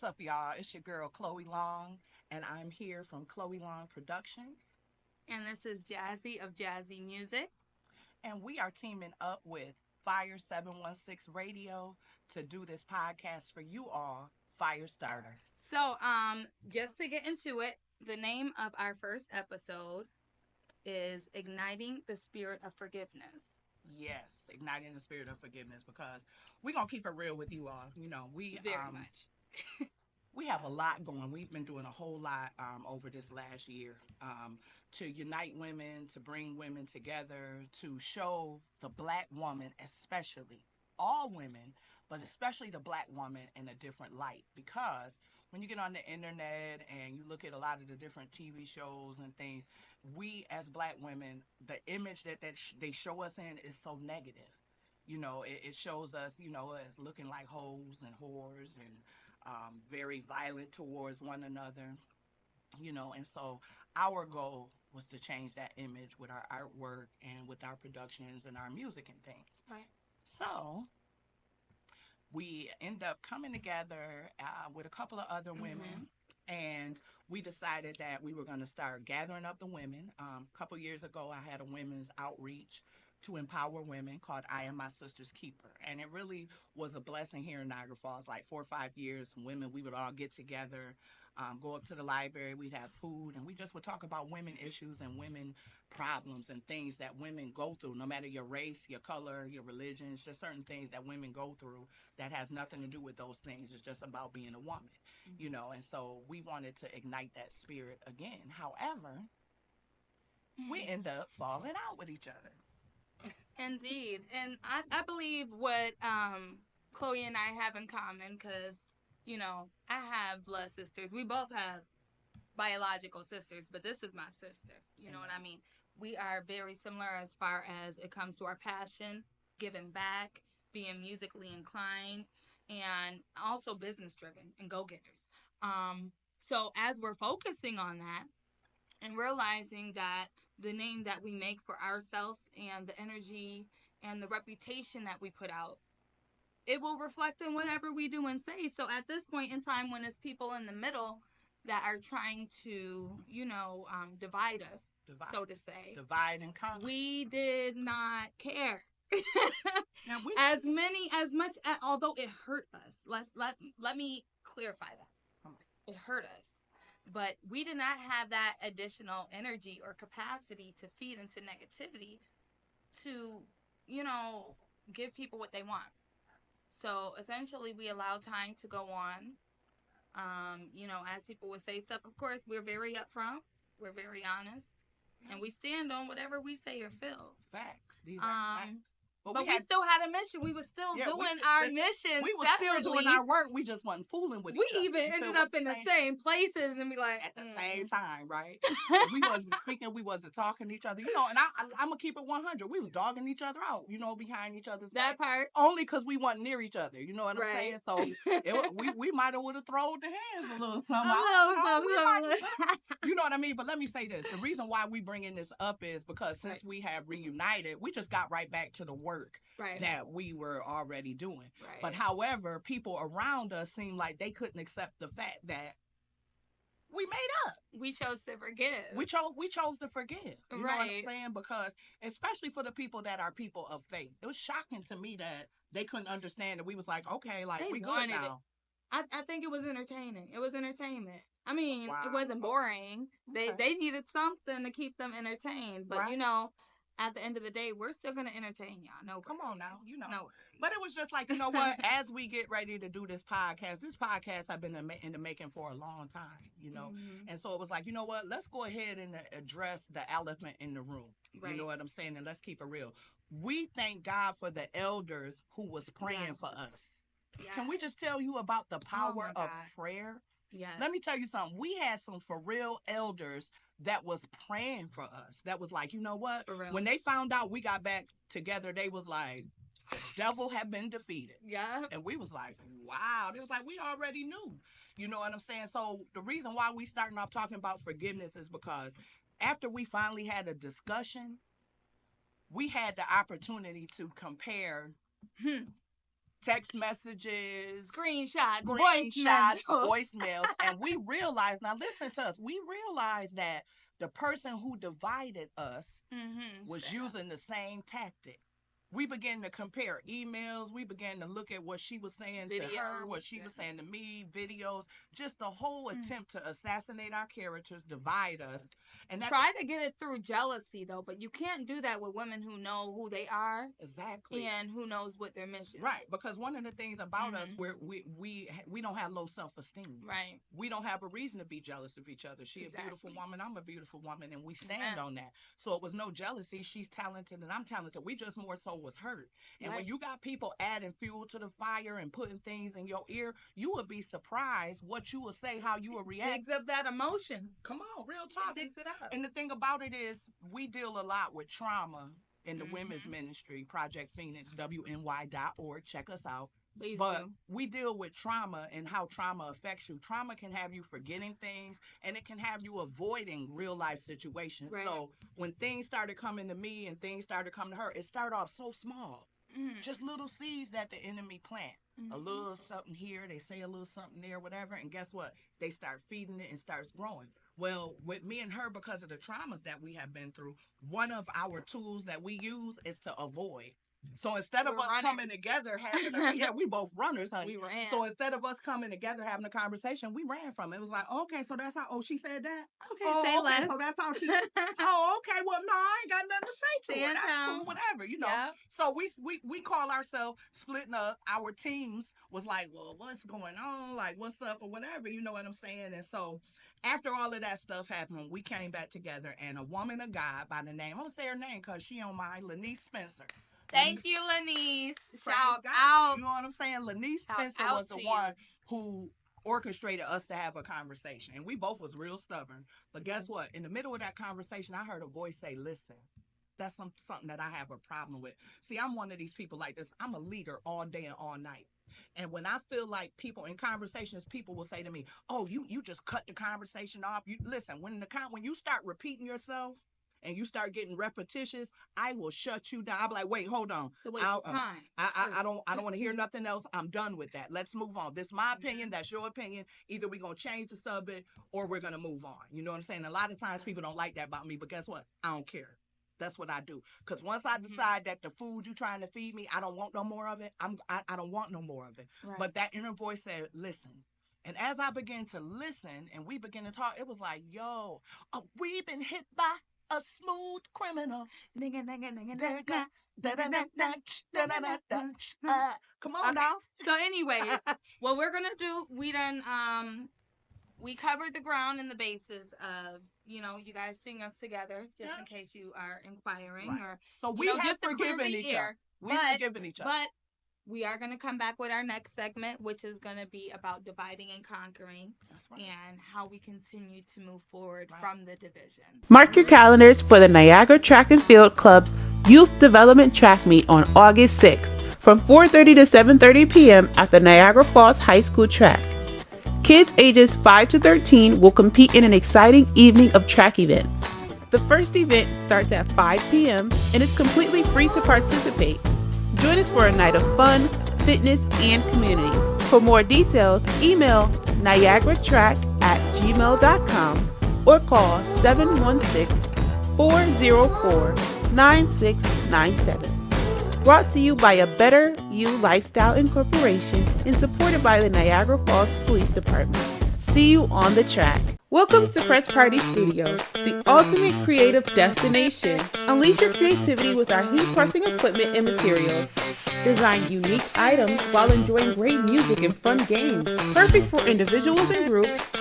up, y'all? It's your girl, Chloe Long, and I'm here from Chloe Long Productions. And this is Jazzy of Jazzy Music. And we are teaming up with Fire 716 Radio to do this podcast for you all, Firestarter. Just to get into it, the name of our first episode is Igniting the Spirit of Forgiveness. Yes, igniting the spirit of forgiveness because we're going to keep it real with you all. Very much. We have a lot going. We've been doing a whole lot over this last year to unite women, to bring women together, to show the black woman, especially all women, but especially the black woman in a different light. Because when you get on the internet and you look at a lot of the different TV shows and things, we as black women, the image that they show us in is so negative. It shows us, as looking like hoes and whores and very violent towards one another, and so our goal was to change that image with our artwork and with our productions and our music and things. Right. So we end up coming together with a couple of other women. And we decided that we were going to start gathering up the women. A couple years ago, I had a women's outreach to empower women called I Am My Sister's Keeper. And it really was a blessing here in Niagara Falls. Like 4 or 5 years, women, we would all get together, go up to the library, we'd have food, and we just would talk about women issues and women problems and things that women go through, no matter your race, your color, your religion. It's just certain things that women go through that has nothing to do with those things. It's just about being a woman, and so we wanted to ignite that spirit again. However, we end up falling out with each other. Indeed. And I believe what Chloe and I have in common, because, I have blood sisters. We both have biological sisters, but this is my sister. You know what I mean? We are very similar as far as it comes to our passion, giving back, being musically inclined, and also business driven and go getters. So as we're focusing on that and realizing that the name that we make for ourselves and the energy and the reputation that we put out, it will reflect in whatever we do and say. So at this point in time, when it's people in the middle that are trying to, divide us, so to say, divide and conquer, we did not care. Now as much as, although it hurt us. Let me clarify that. It hurt us. But we did not have that additional energy or capacity to feed into negativity to, give people what they want. So essentially, we allow time to go on. As people would say stuff, of course, we're very upfront, we're very honest, and we stand on whatever we say or feel. Facts. These are facts. But we still had a mission. We were still doing our mission. We were separately. still doing our work. We just wasn't fooling with each other. We even ended up in the same places and be like at the same time, right? We wasn't speaking. We wasn't talking to each other. And I'm gonna keep it 100. We was dogging each other out. Behind each other's back. That part. Only because we weren't near each other. You know what I'm saying? So we might have would have thrown the hands a little something. You know what I mean? But let me say this: the reason why we bringing this up is because since we have reunited, we just got right back to the work that we were already doing. Right. But however, people around us seemed like they couldn't accept the fact that we made up. We chose to forgive. We chose to forgive. You know what I'm saying? Because especially for the people that are people of faith, it was shocking to me that they couldn't understand that we was like, okay, like we good now. I think it was entertaining. It was entertainment. I mean, It wasn't boring. Okay. They needed something to keep them entertained. But at the end of the day, we're still going to entertain y'all. No, come on now, No. But it was just like, you know what? As we get ready to do this podcast have been in the making for a long time, And so it was like, you know what? Let's go ahead and address the elephant in the room. Right. You know what I'm saying? And let's keep it real. We thank God for the elders who was praying for us. Yes. Can we just tell you about the power of prayer? Yes. Let me tell you something. We had some for real elders that was praying for us. That was like, you know what? When they found out we got back together, they was like, the devil had been defeated. Yeah. And we was like, wow. They was like, we already knew. You know what I'm saying? So the reason why we starting off talking about forgiveness is because after we finally had a discussion, we had the opportunity to compare text messages, screenshots, voicemails. And we realized, now listen to us, we realized that the person who divided us was using the same tactic. We began to compare emails. We began to look at what she was saying to her, what she was saying to me, videos, just the whole attempt to assassinate our characters, divide us. And try to get it through jealousy, though, but you can't do that with women who know who they are. Exactly. And who knows what their mission is. Right, because one of the things about us, we don't have low self-esteem. Right. We don't have a reason to be jealous of each other. She's a beautiful woman, I'm a beautiful woman, and we stand on that. So it was no jealousy. She's talented and I'm talented. We just more so was hurt. And when you got people adding fuel to the fire and putting things in your ear, you would be surprised what you will say, how you will react. Digs up that emotion. Come on, real talk. It digs it up. And the thing about it is, we deal a lot with trauma in the women's ministry, Project Phoenix, WNY.org. Check us out. Please but do. We deal with trauma and how trauma affects you. Trauma can have you forgetting things, and it can have you avoiding real life situations. Right. So when things started coming to me and things started coming to her, it started off so small. Just little seeds that the enemy plant. A little something here, they say a little something there, whatever, and guess what? They start feeding it and starts growing. Well, with me and her, because of the traumas that we have been through, one of our tools that we use is to avoid. So instead of us coming together, we both runners, honey. We ran. So instead of us coming together, having a conversation, we ran from it. It was like, okay, so that's how, she said that? Okay, say less. So that's how she, okay, well, no, I ain't got nothing to say to her. That's cool, whatever, you know. Yep. So we call ourselves splitting up. Our teams was like, well, what's going on? Like, what's up or whatever, you know what I'm saying? And so after all of that stuff happened, we came back together, and a woman of God by the name, I'm going to say her name because she on mine, Lanice Spencer. Thank you, Lanice. Shout out. You know what I'm saying? Lanice Spencer was the one who orchestrated us to have a conversation. And we both was real stubborn. But guess what? In the middle of that conversation, I heard a voice say, listen, that's something that I have a problem with. See, I'm one of these people like this. I'm a leader all day and all night. And when I feel like people in conversations, people will say to me, oh, you just cut the conversation off. You listen, when you start repeating yourself, and you start getting repetitious, I will shut you down. I'll be like, wait, hold on. So wait, time. I don't want to hear nothing else. I'm done with that. Let's move on. This is my opinion. That's your opinion. Either we're going to change the subject or we're going to move on. You know what I'm saying? A lot of times people don't like that about me, but guess what? I don't care. That's what I do. Because once I decide that the food you're trying to feed me, I don't want no more of it, I don't want no more of it. Right. But that inner voice said, listen. And as I began to listen and we began to talk, it was like, yo, we've been hit by a smooth criminal. Come on now. So anyways, what we're gonna do, we covered the ground and the basis of, you guys sing us together, just in case you are inquiring. Right. Or so we have forgiven each other. We've forgiven each other. But we are going to come back with our next segment, which is going to be about dividing and conquering. That's right. And how we continue to move forward from the division. Mark your calendars for the Niagara Track and Field Club's Youth Development Track Meet on August 6th from 4:30 to 7:30 p.m. at the Niagara Falls High School track. Kids ages 5 to 13 will compete in an exciting evening of track events. The first event starts at 5 p.m. and is completely free to participate. Join us for a night of fun, fitness, and community. For more details, email niagaratrack@gmail.com or call 716-404-9697. Brought to you by a Better You Lifestyle Incorporation and supported by the Niagara Falls Police Department. See you on the track. Welcome to Press Party Studios, the ultimate creative destination. Unleash your creativity with our heat-pressing equipment and materials. Design unique items while enjoying great music and fun games. Perfect for individuals and groups.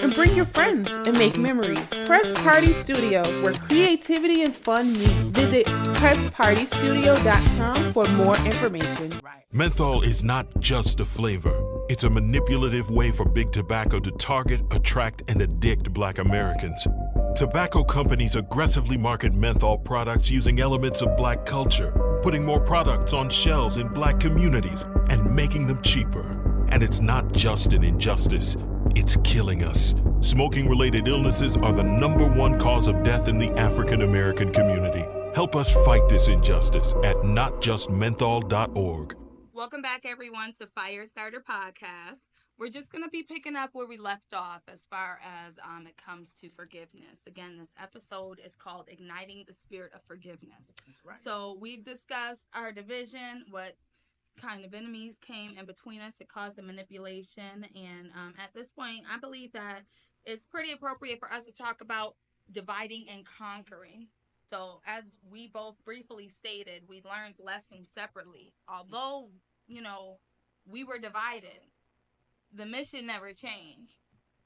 And bring your friends and make memories. Press Party Studio, where creativity and fun meet. Visit PressPartyStudio.com for more information. Menthol is not just a flavor. It's a manipulative way for big tobacco to target, attract, and addict Black Americans. Tobacco companies aggressively market menthol products using elements of Black culture, putting more products on shelves in Black communities and making them cheaper. And it's not just an injustice, it's killing us. Smoking-related illnesses are the #1 cause of death in the African American community. Help us fight this injustice at notjustmenthol.org. Welcome back, everyone, to Firestarter Podcast. We're just going to be picking up where we left off as far as it comes to forgiveness. Again, this episode is called Igniting the Spirit of Forgiveness. That's right. So we've discussed our division, what kind of enemies came in between us that caused the manipulation. And at this point, I believe that it's pretty appropriate for us to talk about dividing and conquering. So, as we both briefly stated, we learned lessons separately. Although, we were divided, the mission never changed.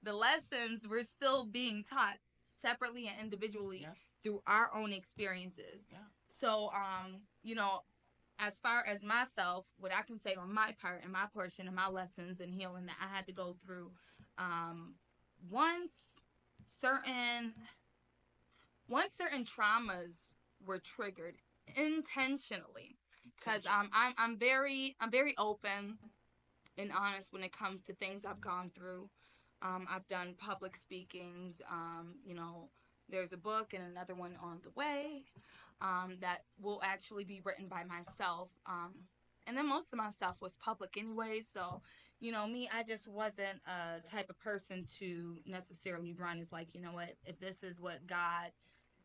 The lessons were still being taught separately and individually through our own experiences. Yeah. So, as far as myself, what I can say on my part and my portion of my lessons and healing that I had to go through, once certain traumas were triggered intentionally, because I'm very open and honest when it comes to things I've gone through. I've done public speakings. There's a book and another one on the way that will actually be written by myself. And then most of my stuff was public anyway. So, me, I just wasn't a type of person to necessarily run. It's like, you know what, if this is what God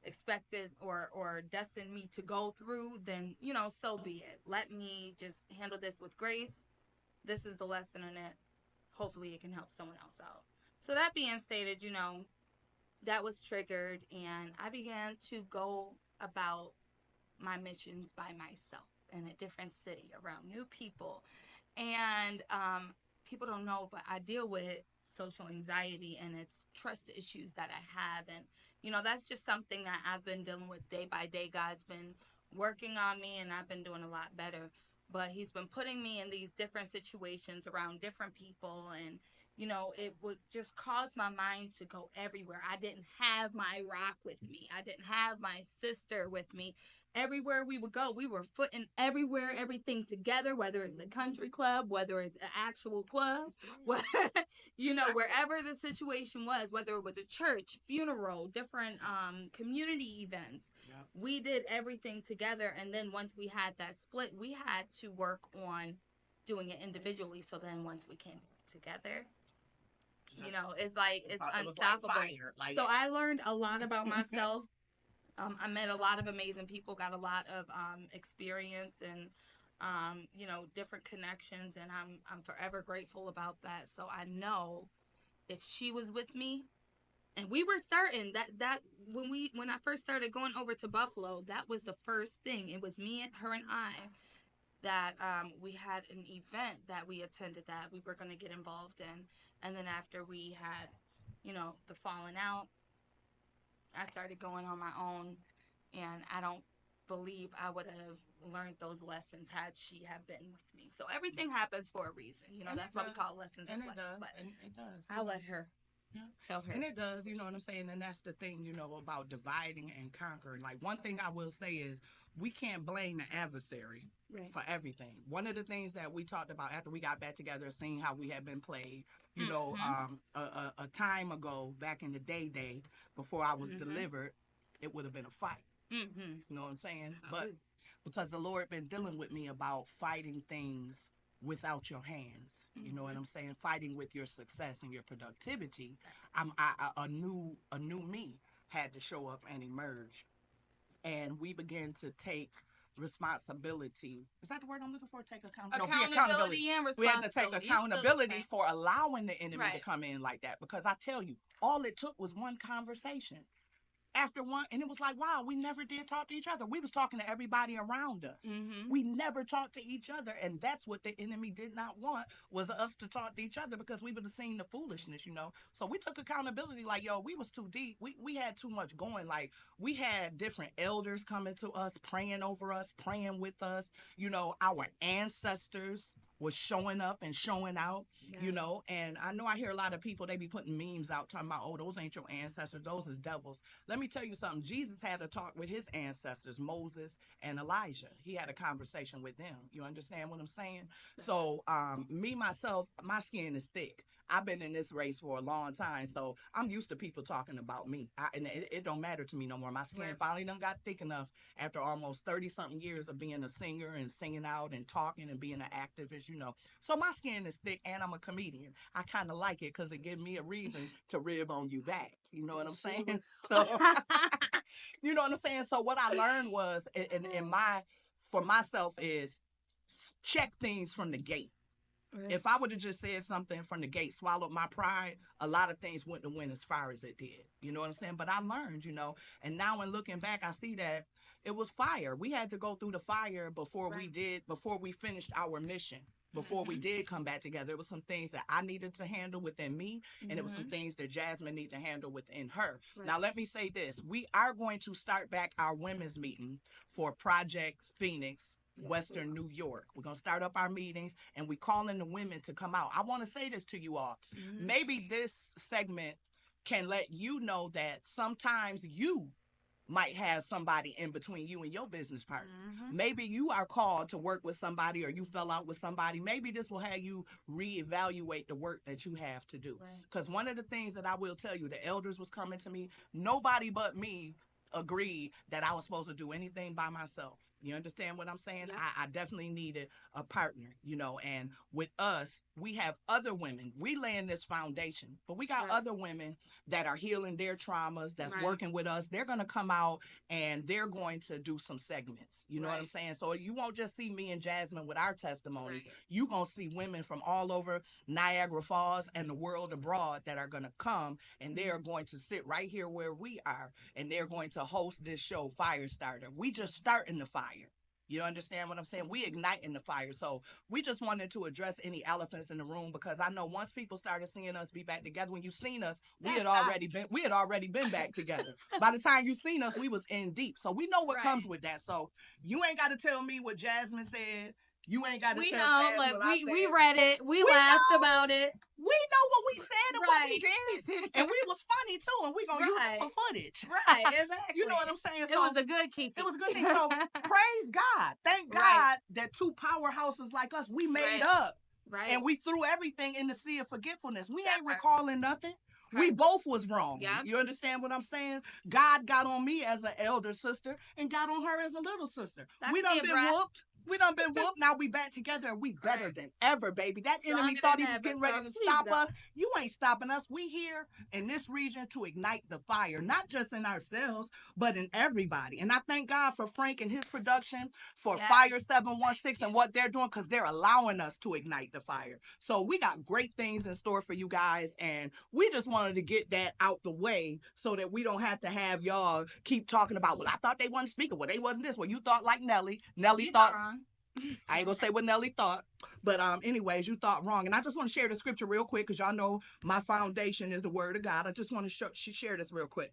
expected or destined me to go through, then, so be it. Let me just handle this with grace. This is the lesson in it. Hopefully it can help someone else out. So that being stated, that was triggered, and I began to go about my missions by myself in a different city around new people. And people don't know, but I deal with social anxiety, and it's trust issues that I have. And, that's just something that I've been dealing with day by day. God's been working on me, and I've been doing a lot better. But he's been putting me in these different situations around different people, and it would just cause my mind to go everywhere. I didn't have my rock with me. I didn't have my sister with me. Everywhere we would go, we were footing everywhere, everything together, whether it's the country club, whether it's an actual club, wherever the situation was, whether it was a church, funeral, different community events. Yep. We did everything together. And then once we had that split, we had to work on doing it individually. So then once we came together, it's like it's unstoppable. Like fire. So I learned a lot about myself. I met a lot of amazing people, got a lot of experience and different connections, and I'm forever grateful about that. So I know if she was with me, and we were starting that when I first started going over to Buffalo, that was the first thing. It was me and her and I that we had an event that we attended that we were going to get involved in, and then after we had the falling out, I started going on my own, and I don't believe I would have learned those lessons had she have been with me. So everything happens for a reason. That's why we call lessons and lessons. Does, but it does. I'll let her tell her. And it does, you know what I'm saying? And that's the thing, about dividing and conquering. Like, one thing I will say is we can't blame the adversary for everything. One of the things that we talked about after we got back together, seeing how we had been played, a time ago, back in the day, before I was delivered, it would have been a fight. Mm-hmm. You know what I'm saying? But because the Lord been dealing with me about fighting things without your hands, you know what I'm saying? Fighting with your success and your productivity. A new me had to show up and emerge, and we began to take responsibility. Is that the word I'm looking for? Take accountability. Accountability and We had to take responsibility. accountability for allowing the enemy to Right. come in like that. Because I tell you, all it took was one conversation. After one, and it was like, wow, we never did talk to each other. We was talking to everybody around us. Mm-hmm. We never talked to each other, and that's what the enemy did not want, was us to talk to each other, because we would have seen the foolishness, So we took accountability, like, yo, we was too deep. We had too much going. Like, we had different elders coming to us, praying over us, praying with us. Our ancestors was showing up and showing out, and I know I hear a lot of people, they be putting memes out talking about, oh, those ain't your ancestors, those is devils. Let me tell you something. Jesus had a talk with his ancestors, Moses and Elijah. He had a conversation with them. You understand what I'm saying? So me, myself, my skin is thick. I've been in this race for a long time, so I'm used to people talking about me. And it don't matter to me no more. My skin finally done got thick enough after almost 30-something years of being a singer and singing out and talking and being an activist, So my skin is thick, and I'm a comedian. I kind of like it because it gives me a reason to rib on you back. You know what I'm saying? So, you know what I'm saying? So what I learned was, for myself, is check things from the gate. Right. If I would have just said something from the gate, swallowed my pride, a lot of things wouldn't have went as far as it did. You know what I'm saying? But I learned, and now in looking back, I see that it was fire. We had to go through the fire before we finished our mission. Before we did come back together, it was some things that I needed to handle within me, and it was some things that Jasmine needed to handle within her. Right. Now, let me say this. We are going to start back our women's meeting for Project Phoenix, Western New York. We're going to start up our meetings, and we calling the women to come out. I want to say this to you all. Maybe this segment can let you know that sometimes you might have somebody in between you and your business partner. Maybe you are called to work with somebody, or you fell out with somebody. Maybe this will have you reevaluate the work that you have to do. Because one of the things that I will tell you, the elders was coming to me, nobody but me agreed that I was supposed to do anything by myself. You understand what I'm saying? Yep. I definitely needed a partner, and with us, we have other women. We laying this foundation, but we got other women that are healing their traumas, that's working with us. They're going to come out and they're going to do some segments. You know what I'm saying? So you won't just see me and Jasmine with our testimonies. You're going to see women from all over Niagara Falls and the world abroad that are going to come, and they are going to sit right here where we are, and they're going to host this show, Firestarter. We just starting the fire. You understand what I'm saying? We igniting the fire. So we just wanted to address any elephants in the room, because I know once people started seeing us be back together, when you seen us, we had already been back together. By the time you seen us, we was in deep. So we know what comes with that. So you ain't got to tell me what Jasmine said. You ain't got to tell Jasmine what I said. We read it. We laughed about it. We know what we said and what we did. And we was funny too, and we gonna use it for footage. Right, exactly. You know what I'm saying? So, it was a good kiki. It was a good thing. So praise God. Thank God that two powerhouses like us, we made up. Right. And we threw everything in the sea of forgetfulness. We ain't recalling nothing. We both was wrong. Yep. You understand what I'm saying? God got on me as an elder sister and got on her as a little sister. We done been whooped. We done been whooped. Now we back together, and we better than ever, baby. That enemy thought he was getting ready to stop us. You ain't stopping us. We here in this region to ignite the fire, not just in ourselves, but in everybody. And I thank God for Frank and his production, for Fire 716 and what they're doing, because they're allowing us to ignite the fire. So we got great things in store for you guys, and we just wanted to get that out the way so that we don't have to have y'all keep talking about, well, I thought they wasn't speaking. Well, they wasn't this. Well, you thought like Nelly. Nelly thought... I ain't gonna say what Nelly thought, but anyways, you thought wrong. And I just want to share the scripture real quick, because y'all know my foundation is the word of God. I just want to share this real quick.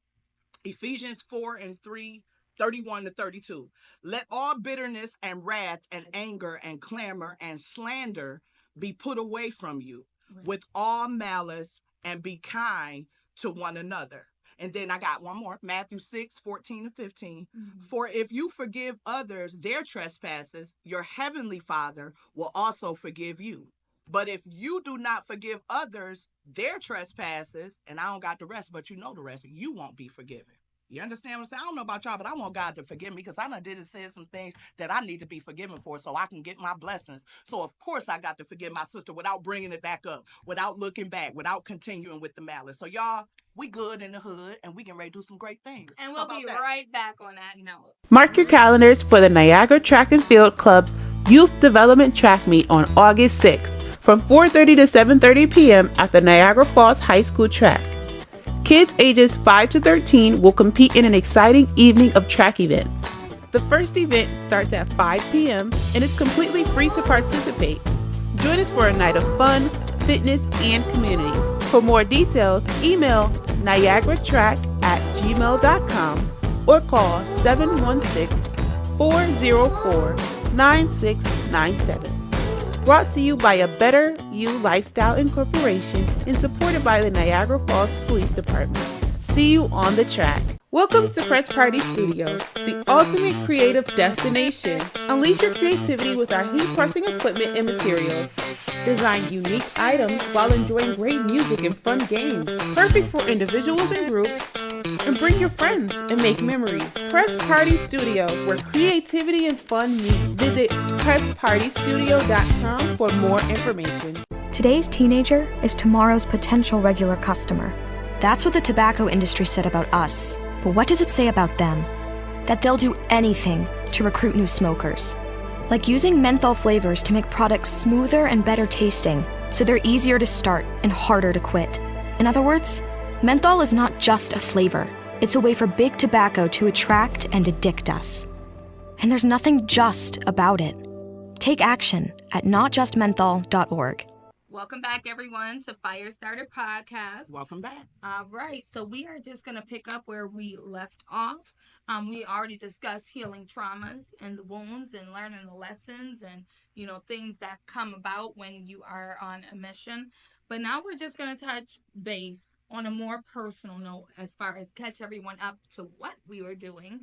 Ephesians 4:3, 31 to 32. Let all bitterness and wrath and anger and clamor and slander be put away from you with all malice, and be kind to one another. And then I got one more, Matthew 6:14 to 15. For if you forgive others their trespasses, your heavenly Father will also forgive you. But if you do not forgive others their trespasses, and I don't got the rest, but you know the rest, you won't be forgiven. You understand what I'm saying? I don't know about y'all, but I want God to forgive me, because I done did and said some things that I need to be forgiven for so I can get my blessings. So, of course, I got to forgive my sister without bringing it back up, without looking back, without continuing with the malice. So, y'all, we good in the hood, and we can ready to do some great things. And we'll be right back on that note. Mark your calendars for the Niagara Track and Field Club's Youth Development Track Meet on August 6th from 4:30 to 7:30 p.m. at the Niagara Falls High School track. Kids ages 5 to 13 will compete in an exciting evening of track events. The first event starts at 5 p.m. and is completely free to participate. Join us for a night of fun, fitness, and community. For more details, email niagaratrack@gmail.com or call 716-404-9697. Brought to you by A Better You Lifestyle Incorporation and supported by the Niagara Falls Police Department. See you on the track. Welcome to Press Party Studios, the ultimate creative destination. Unleash your creativity with our heat pressing equipment and materials. Design unique items while enjoying great music and fun games. Perfect for individuals and groups. And bring your friends and make memories. Press Party Studio, where creativity and fun meet. Visit presspartystudio.com for more information. Today's teenager is tomorrow's potential regular customer. That's what the tobacco industry said about us. But what does it say about them? That they'll do anything to recruit new smokers. Like using menthol flavors to make products smoother and better tasting, so they're easier to start and harder to quit. In other words, menthol is not just a flavor. It's a way for big tobacco to attract and addict us. And there's nothing just about it. Take action at notjustmenthol.org. Welcome back, everyone, to Firestarter Podcast. Welcome back. All right, so we are just going to pick up where we left off. We already discussed healing traumas and the wounds and learning the lessons and, things that come about when you are on a mission. But now we're just going to touch base on a more personal note as far as catch everyone up to what we were doing,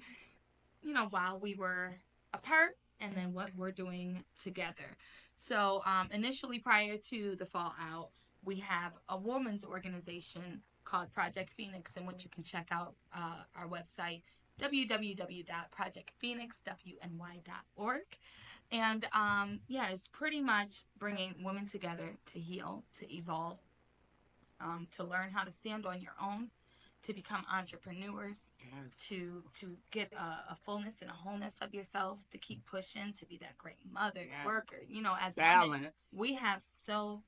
while we were apart and then what we're doing together. So initially, prior to the fallout, we have a women's organization called Project Phoenix, in which you can check out our website, www.projectphoenixwny.org. And it's pretty much bringing women together to heal, to evolve, to learn how to stand on your own, to become entrepreneurs, to get a fullness and a wholeness of yourself, to keep pushing, to be that great mother, worker. As balance. Women, we have so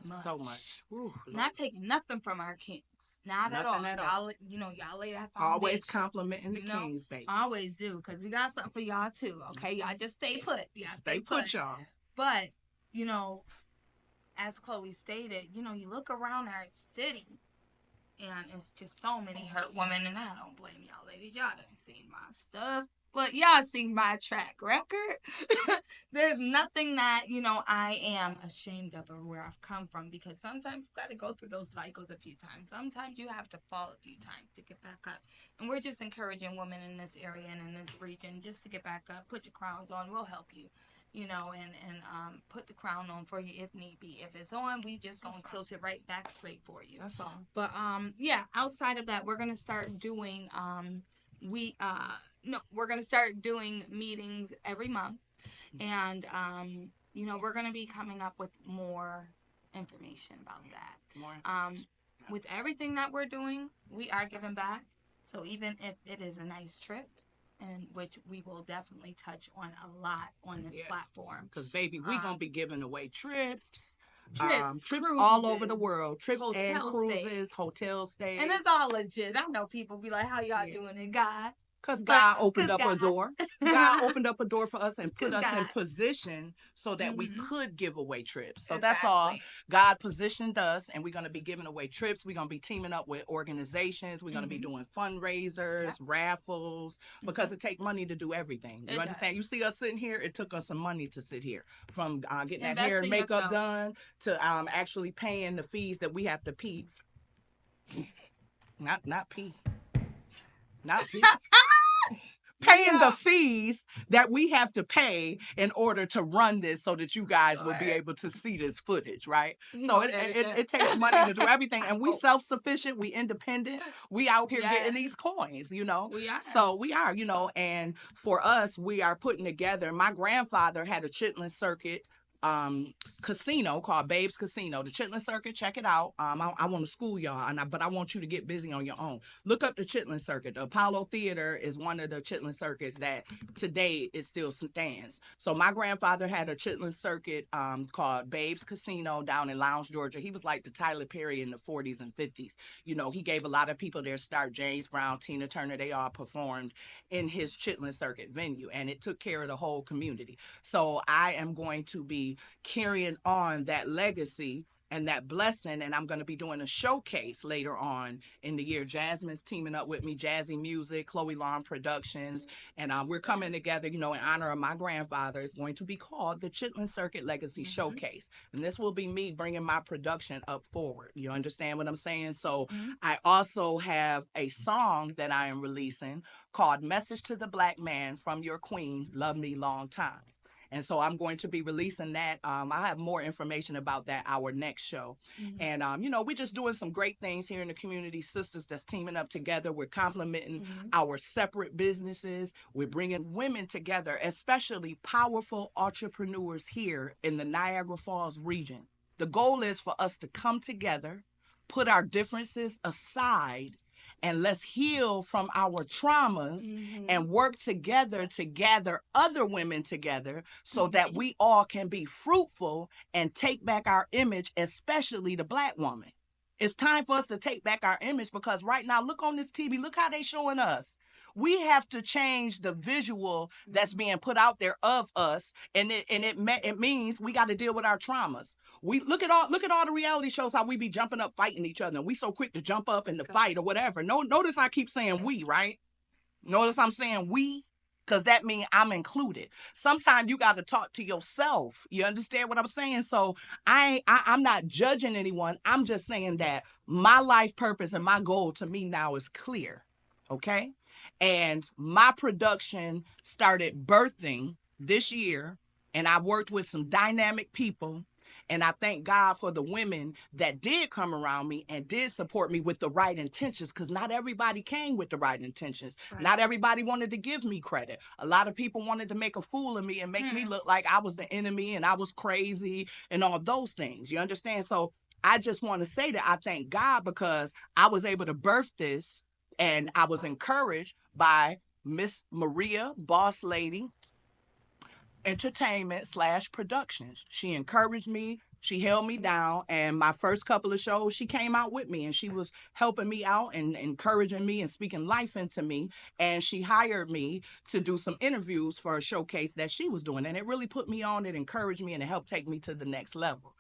much. Ooh, not taking nothing from our kings. Not nothing at all. Y'all lay that foundation. Always complimenting the kings, baby. Always do, because we got something for y'all too, okay? Y'all just stay put. Stay put, y'all. But, as Chloe stated, you look around our city, and it's just so many hurt women, and I don't blame y'all ladies. Y'all done seen my stuff. But y'all seen my track record. There's nothing that, I am ashamed of or where I've come from, because sometimes you got to go through those cycles a few times. Sometimes you have to fall a few times to get back up. And we're just encouraging women in this area and in this region just to get back up. Put your crowns on. We'll help you. And put the crown on for you if need be. If it's on, we just gonna tilt it right back straight for you. That's all. But outside of that, we're gonna start doing we're gonna start doing meetings every month, and we're gonna be coming up with more information about that. With everything that we're doing, we are giving back. So even if it is a nice trip, and which we will definitely touch on a lot on this platform. Because, baby, we're going to be giving away trips cruises, all over the world. Trips hotel and cruises, stays. hotel stays. And it's all legit. I know people be like, how y'all doing it, God? Because God opened up a door. God opened up a door for us and put us in position so that we could give away trips. So that's all. God positioned us, and we're going to be giving away trips. We're going to be teaming up with organizations. We're going to be doing fundraisers, raffles, because it takes money to do everything. You understand? You see us sitting here, it took us some money to sit here. From getting that hair and makeup done to actually paying the fees that we have to pay. Not pay. Paying the fees that we have to pay in order to run this so that you guys will be able to see this footage, right? So it takes money to do everything. And we self-sufficient, we independent, we out here getting these coins, We are. So we are, and for us, we are putting together, my grandfather had a Chitlin Circuit casino called Babes Casino. The Chitlin Circuit, check it out. I want to school y'all, but I want you to get busy on your own. Look up the Chitlin Circuit. The Apollo Theater is one of the Chitlin Circuits that today it still stands. So my grandfather had a Chitlin Circuit called Babes Casino down in Lounge, Georgia. He was like the Tyler Perry in the 40s and 50s. He gave a lot of people their start. James Brown, Tina Turner, they all performed in his Chitlin Circuit venue, and it took care of the whole community. So I am going to be carrying on that legacy and that blessing, and I'm going to be doing a showcase later on in the year. Jasmine's teaming up with me, Jazzy Music, Chloe Lawn Productions, and we're coming together, in honor of my grandfather. It's going to be called the Chitlin Circuit Legacy Showcase, and this will be me bringing my production up forward. You understand what I'm saying? So I also have a song that I am releasing called Message to the Black Man from Your Queen, Love Me Long Time. And so I'm going to be releasing that. I have more information about that our next show. And, we're just doing some great things here in the community. Sisters that's teaming up together. We're complementing our separate businesses. We're bringing women together, especially powerful entrepreneurs here in the Niagara Falls region. The goal is for us to come together, put our differences aside, and let's heal from our traumas and work together to gather other women together so that we all can be fruitful and take back our image, especially the Black woman. It's time for us to take back our image, because right now, look on this TV, look how they showing us. We have to change the visual that's being put out there of us, and it means we got to deal with our traumas. We look at all the reality shows, how we be jumping up fighting each other, and we so quick to jump up and to fight or whatever. No, notice I keep saying we, right? Notice I'm saying we, because that means I'm included. Sometimes you got to talk to yourself. You understand what I'm saying? So I'm not judging anyone. I'm just saying that my life purpose and my goal to me now is clear. Okay? And my production started birthing this year, and I worked with some dynamic people. And I thank God for the women that did come around me and did support me with the right intentions, because not everybody came with the right intentions. Right. Not everybody wanted to give me credit. A lot of people wanted to make a fool of me and make me look like I was the enemy and I was crazy and all those things. You understand? So I just want to say that I thank God, because I was able to birth this, and I was encouraged by Miss Maria, Boss Lady Entertainment / Productions. She encouraged me. She held me down, and my first couple of shows, she came out with me, and she was helping me out and encouraging me and speaking life into me. And she hired me to do some interviews for a showcase that she was doing, and it really put me on. It encouraged me, and it helped take me to the next level.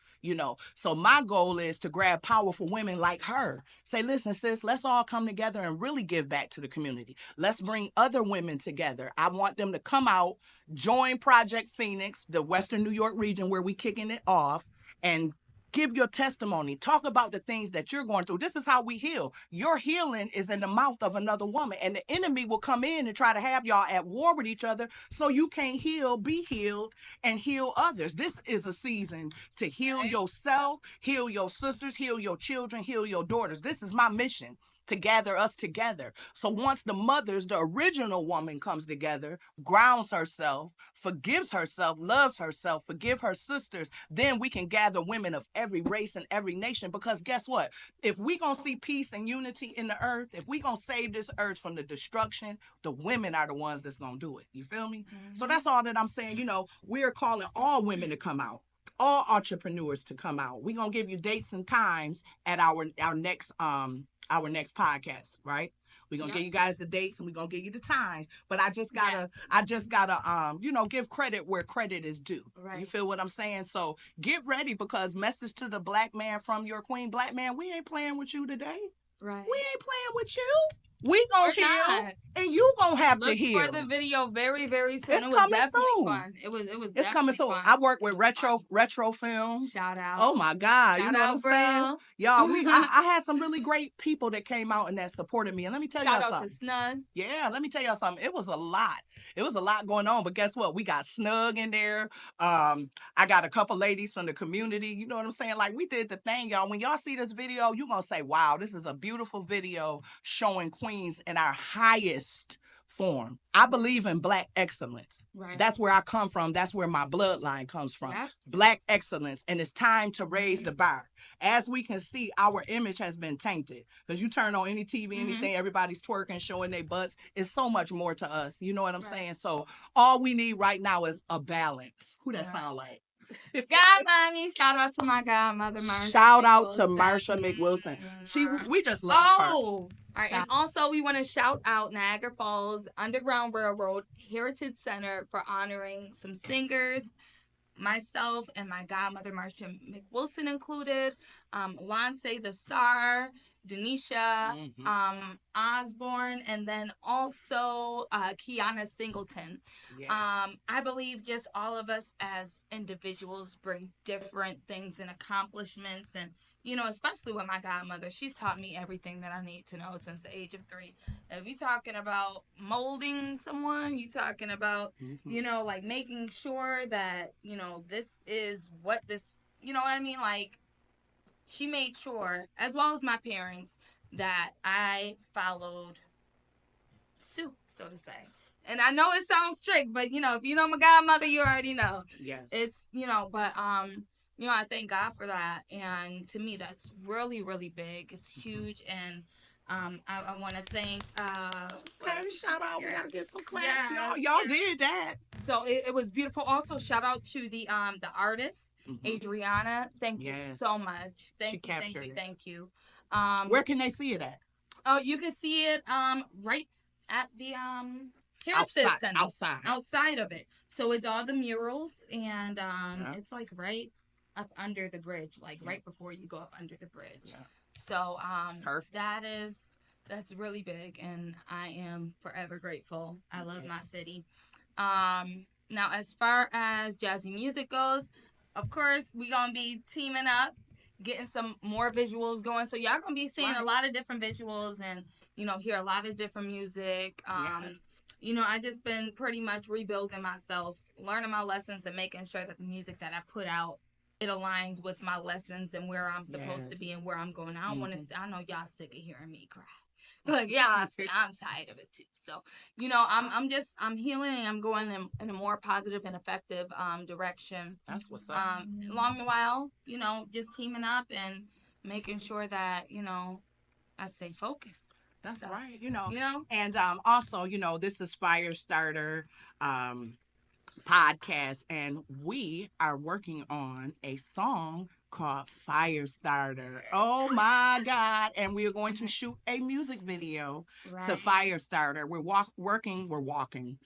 So my goal is to grab powerful women like her. Say, listen, sis, let's all come together and really give back to the community. Let's bring other women together. I want them to come out, join Project Phoenix, the Western New York region where we kicking it off, and give your testimony. Talk about the things that you're going through. This is how we heal. Your healing is in the mouth of another woman, and the enemy will come in and try to have y'all at war with each other so you can't heal, be healed, and heal others. This is a season to heal yourself, heal your sisters, heal your children, heal your daughters. This is my mission, to gather us together. So once the mothers, the original woman, comes together, grounds herself, forgives herself, loves herself, forgive her sisters, then we can gather women of every race and every nation. Because guess what? If we gonna see peace and unity in the earth, if we gonna save this earth from the destruction, the women are the ones that's gonna do it. You feel me? So that's all that I'm saying. We're calling all women to come out, all entrepreneurs to come out. We're gonna give you dates and times at our next podcast, right? We're gonna give you guys the dates, and we're gonna give you the times. But I just gotta give credit where credit is due. Right. You feel what I'm saying? So get ready, because message to the Black man from your queen. Black man, we ain't playing with you today. Right. We ain't playing with you. We gonna heal, and you gonna have to heal. Look for the video very, very soon. It's it was coming definitely soon. Fun. It was. It's coming soon. Fun. I work with retro films. Shout out. Oh my God! Shout you know out, what I'm saying, bro. y'all? I had some really great people that came out and that supported me. And let me tell y'all something. Shout out to Snug. Yeah, let me tell y'all something. It was a lot. It was a lot going on. But guess what? We got Snug in there. I got a couple ladies from the community. You know what I'm saying? Like, we did the thing, y'all. When y'all see this video, you're gonna say, "Wow, this is a beautiful video showing queens in our highest form." I believe in Black excellence. Right. That's where I come from. That's where my bloodline comes from. Yes. Black excellence. And it's time to raise the bar. As we can see, our image has been tainted. Because you turn on any TV, anything, everybody's twerking, showing their butts. It's so much more to us. You know what I'm saying? So all we need right now is a balance. Who that sound like? God love me. Shout out to my godmother, Marsha. Shout out to Marsha McWilson. We just love her. All right, and also we want to shout out Niagara Falls Underground Railroad Heritage Center for honoring some singers, myself and my godmother Marsha McWilson included, Lance the Star, Denisha, Osborne, and then also Kiana Singleton. Yes. I believe just all of us as individuals bring different things and accomplishments, and especially with my godmother, she's taught me everything that I need to know since the age of 3. If you're talking about molding someone, you're talking about, like making sure that, this is what this, you know what I mean? Like, she made sure, as well as my parents, that I followed suit, so to say. And I know it sounds strict, but if you know my godmother, you already know. Yes. It's but I thank God for that. And to me that's really, really big. It's huge. And I want to thank Okay, shout out. We gotta get some claps. Yes, Y'all did that. So it was beautiful. Also, shout out to the artist, Adriana. Thank you Yes. so much. She Thank you, thank captured you, it. thank you. Where can they see it at? Oh, you can see it right at the Heritage Center. Outside of it. So it's all the murals, and it's like right up under the bridge, like right before you go up under the bridge. Yeah. So Perfect. that's really big, and I am forever grateful. I love my city. Now as far as jazzy music goes, of course we gonna be teaming up, getting some more visuals going. So y'all gonna be seeing a lot of different visuals, and hear a lot of different music. I just been pretty much rebuilding myself, learning my lessons, and making sure that the music that I put out, it aligns with my lessons and where I'm supposed to be and where I'm going. I don't want to. I know y'all sick of hearing me cry. But yeah, I'm tired of it too. So, I'm healing, and I'm going in a more positive and effective direction. That's what's up. Along the while, just teaming up and making sure that, I stay focused. That's So, right. And also, this is Firestarter podcast, and we are working on a song called Firestarter. Oh my God. And we are going to shoot a music video to Firestarter. We're working. We're walking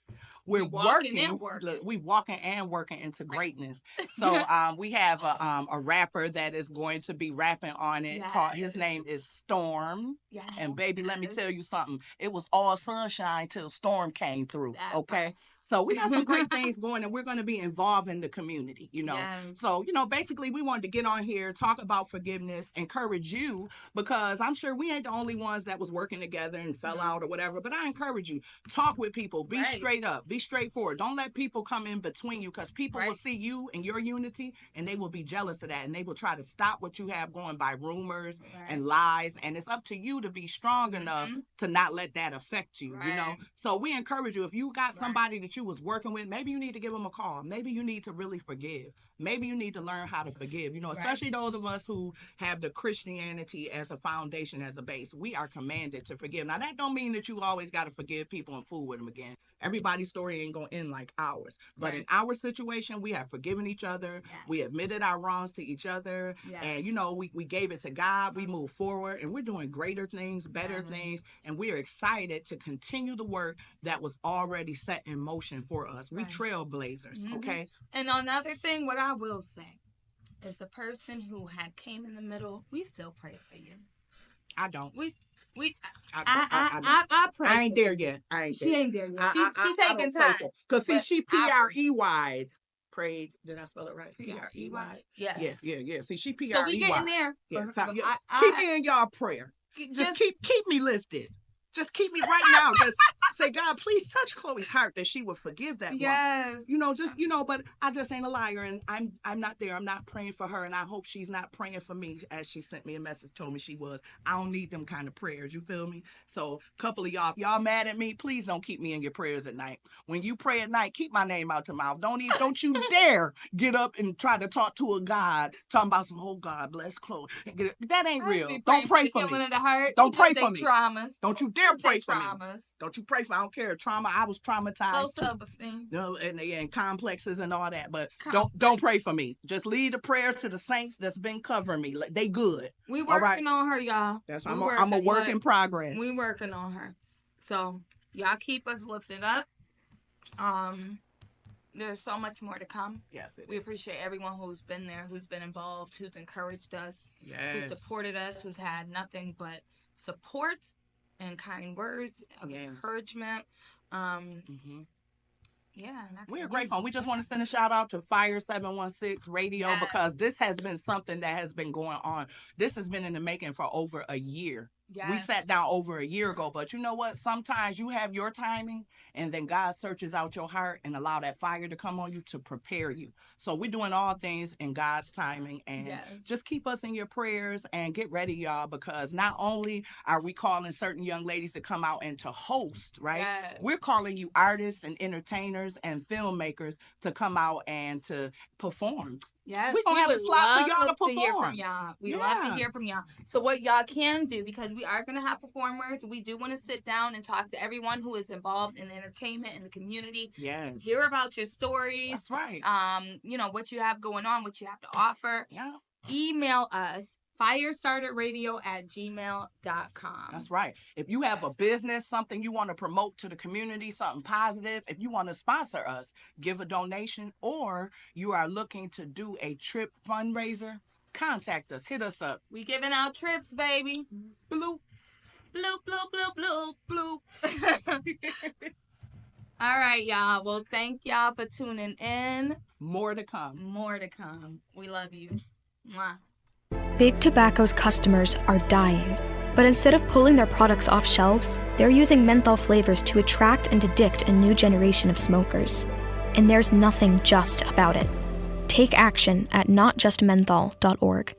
working. and working. Look, we walking and working into greatness. So we have a rapper that is going to be rapping on it. Yes. His name is Storm. Yes. And baby, let me tell you something. It was all sunshine till Storm came through. Okay. So we got some great things going, and we're going to be involving the community, Yes. So, basically we wanted to get on here, talk about forgiveness, encourage you, because I'm sure we ain't the only ones that was working together and fell out or whatever, but I encourage you, talk with people, be straight up, be straightforward. Don't let people come in between you, because people will see you and your unity, and they will be jealous of that, and they will try to stop what you have going by rumors and lies, and it's up to you to be strong enough to not let that affect you, So we encourage you, if you got somebody that you was working with, maybe you need to give them a call. Maybe you need to really forgive. Maybe you need to learn how to forgive. Especially those of us who have the Christianity as a foundation, as a base. We are commanded to forgive. Now, that don't mean that you always got to forgive people and fool with them again. Everybody's story ain't going to end like ours. But in our situation, we have forgiven each other. Yes. We admitted our wrongs to each other. Yes. And, we gave it to God. We moved forward. And we're doing greater things, better things. And we're excited to continue the work that was already set in motion for us. We trailblazers, okay? And another thing, what I will say, is the person who had came in the middle, we still pray for you. I don't. I pray. I ain't there yet. She ain't there yet. She taking time. Because see, she P-R-E-Y. Prayed. Did I spell it right? P-R-E-Y. Yes. Yeah. See, she P-R-E-Y. So we getting there. Yeah. Keep me in y'all prayer. Just keep me lifted. Just keep me right now. Just say, God, please touch Chloe's heart that she would forgive that one. But I just ain't a liar, and I'm not there. I'm not praying for her, and I hope she's not praying for me, as she sent me a message, told me she was. I don't need them kind of prayers. You feel me? So a couple of y'all, if y'all mad at me, please don't keep me in your prayers at night. When you pray at night, keep my name out your mouth. Don't you dare get up and try to talk to a God, talking about some, oh, God bless Chloe. That ain't real. Don't pray for me. Don't pray for me. Traumas. Don't you dare pray for me. Don't you pray for me. I don't care. Trauma. I was traumatized. Low self-esteem. And complexes and all that. But don't pray for me. Just lead the prayers to the saints that's been covering me. They good. We working on her, y'all. That's I'm a work in progress. We working on her. So y'all keep us lifted up. There's so much more to come. Yes, we appreciate everyone who's been there, who's been involved, who's encouraged us, who supported us, who's had nothing but support and kind words of encouragement. Yeah. We're grateful. We just want to send a shout out to Fire 716 Radio Yes. because this has been something that has been going on. This has been in the making for over a year. Yes. We sat down over a year ago, but you know what? Sometimes you have your timing and then God searches out your heart and allow that fire to come on you to prepare you. So we're doing all things in God's timing, and Yes. just keep us in your prayers and get ready, y'all, because not only are we calling certain young ladies to come out and to host, right? Yes. We're calling you artists and entertainers and filmmakers to come out and to perform. Yes, We're gonna have would a slot for y'all love to hear perform. from y'all. We love to Yeah. hear from y'all. So what y'all can do, because we are going to have performers, we do want to sit down and talk to everyone who is involved in entertainment in the community. Yes. Hear about your stories. That's right. You know, what you have going on, what you have to offer. Yeah. Email us firestarterradio@gmail.com. That's right. If you have a business, something you want to promote to the community, something positive, if you want to sponsor us, give a donation, or you are looking to do a trip fundraiser, contact us. Hit us up. We giving out trips, baby. Bloop, Bloop, bloop, bloop, bloop. bloop. All right, y'all. Well, thank y'all for tuning in. More to come. More to come. We love you. Mwah. Big Tobacco's customers are dying, but instead of pulling their products off shelves, they're using menthol flavors to attract and addict a new generation of smokers. And there's nothing just about it. Take action at notjustmenthol.org.